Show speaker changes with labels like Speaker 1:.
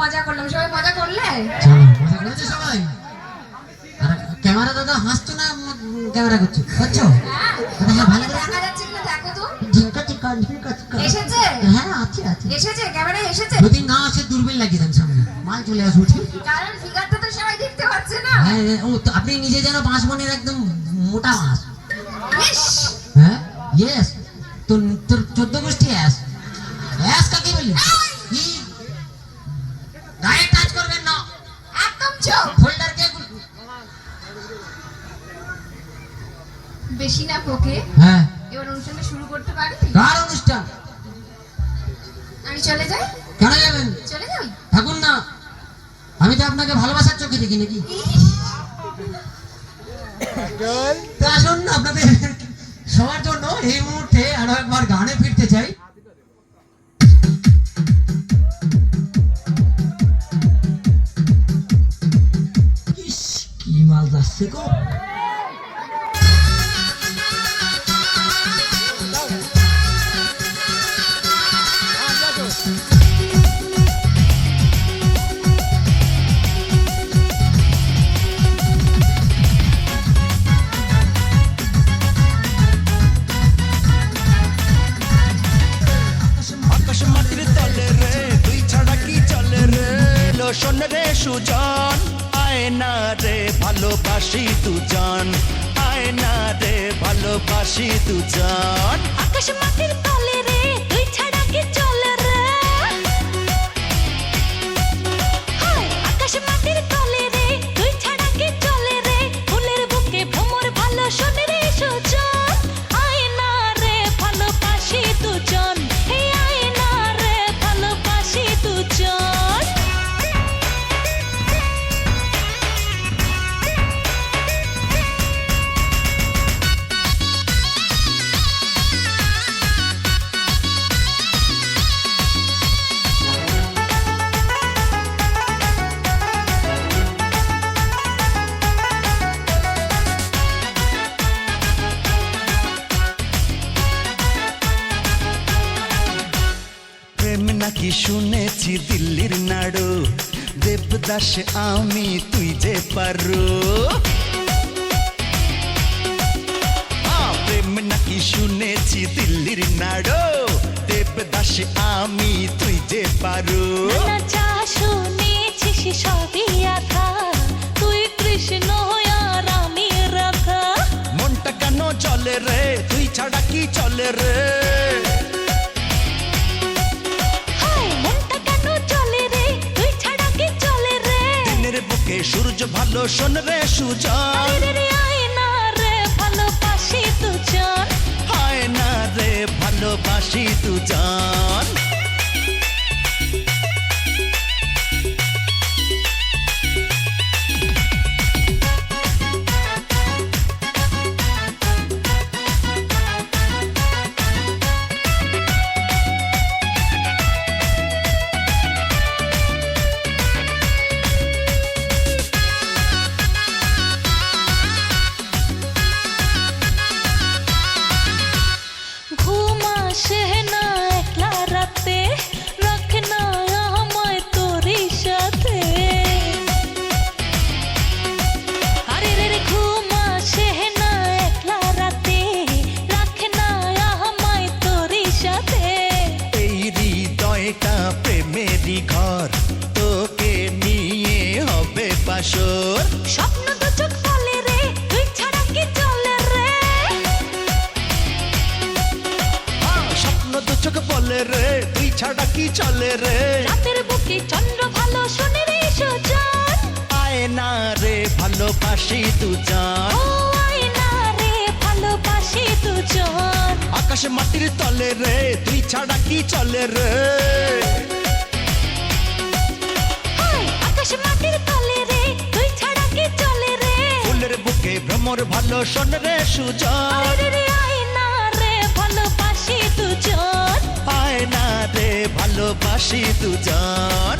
Speaker 1: মজা করলাম, সবাই মজা করলে?
Speaker 2: চলো মজা করেছে সবাই। আর ক্যামেরা দাদা হাসছো না ক্যামেরা করছো? করছো?
Speaker 1: হ্যাঁ,
Speaker 2: হ্যাঁ ভালো করে
Speaker 1: দেখা যাচ্ছে কিনা দেখো তো।
Speaker 2: ঝিঙ্কা চিকা ঝিঙ্কা চিকা।
Speaker 1: এসেছে?
Speaker 2: হ্যাঁ আছে আছে।
Speaker 1: এসেছে, ক্যামেরা এসেছে।
Speaker 2: যদি না আসে দূরবীন লাগিয়ে দেন সামনে, মাল চলে আসবে ঠিক।
Speaker 1: কারণ ফিগারটা তো সবাই দেখতে পাচ্ছে না।
Speaker 2: হ্যাঁ ও তো আপনি নিজে যেন বাঁশ বনের একদম মোটা মাছ।
Speaker 1: ইস,
Speaker 2: হ্যাঁ ইয়েস। তোর তোর 14 গোষ্ঠী অ্যাস। অ্যাস কাকে বলি? কি গায়ে টাচ করবেন না
Speaker 1: একদম চুপ।
Speaker 2: ফোল্ডারকে।
Speaker 1: বেশি না পোকে।
Speaker 2: হ্যাঁ
Speaker 1: এবার অনুষ্ঠানটা শুরু করতে পারি?
Speaker 2: কার অনুষ্ঠান?
Speaker 1: আমি চলে যাই।
Speaker 2: কেন যাবেন?
Speaker 1: চলে যাই।
Speaker 2: থাকুন না, আমি তো আপনাকে ভালোবাসার চোখে দেখি নাকি। তো আসুন না, আপনাদের সবার জন্য এই মুহূর্তে আরো একবার গানে ফিরতে চাই। ইস, কি মাল যাচ্ছে গো।
Speaker 3: আকাশ মাটির তলে রে, তুই ছাড়া কি চলে রে? লোশন রে সুজন, আয় না রে ভালোবাসি দুজন, আয় না রে ভালোবাসি দুজন।
Speaker 4: আকাশ মাটির তলে রে, তুই ছাড়া কি চলে রে? হায় আকাশ মাটির তলে রে, তুই ছাড়া কি চলে রে? ফুলের বুকে ভ্রমর ভালো শোনে রে সুজন, আয় না রে ভালোবাসি দুজন, হে আয় না রে ভালোবাসি দুজন।
Speaker 3: প্রেম নাকি শুনেছি দিল্লির নাড়ু, দেবদাস আমি তুই যে পারো। প্রেম নাকি শুনেছি দিল্লির নাড়ু, দেবদাস আমি তুই যে পারো।
Speaker 4: না যা শুনেছিস সবই আধা, তুই কৃষ্ণ আর আমি রাধা।
Speaker 3: মনটা কেন চলে রে, তুই ছাড়া কি চলে রে?
Speaker 4: হায় মনটা কেন চলে রে, তুই ছাড়া কি চলে রে?
Speaker 3: দিনের বুকে সূর্য ভালো শোন রে সুজন,
Speaker 4: আরে রে আয় না রে ভালোবাসি দুজন।
Speaker 3: হায় না রে ভালোবাসি দুজন।
Speaker 4: ঘুম আসে না একলা রাতে, রাখ না আমায় তোরই সাথে। আরে রে রে ঘুম আসে না একলা রাতে, রাখ না আমায় তোরই সাথে।
Speaker 3: এই হৃদয়টা প্রেমেরই ঘর, তোকে নিয়ে হবে বাসর।
Speaker 4: স্বপ্ন দু চোখ বলে রে, তুই ছাড়া কি চলে রে?
Speaker 3: স্বপ্ন দু চোখ বলে রে, তুই ছাড়া কি চলে রে?
Speaker 4: রাতের বুকে চন্দ্র ভালো শোনে রে সুজন,
Speaker 3: আয় না রে ভালোবাসি দুজন।
Speaker 4: ও আয় না রে ভালোবাসি দুজন।
Speaker 3: আকাশ মাটির তলে রে, তুই ছাড়া কি চলে রে?
Speaker 4: হায় আকাশ মাটির তলে রে, তুই ছাড়া কি চলে রে?
Speaker 3: ফুলের বুকে ভ্রমর ভালো শোন রে সুজন,
Speaker 4: আরে রে আয় না রে ভালোবাসি দুজন।
Speaker 3: আয় না রে ভালোবাসি দুজন।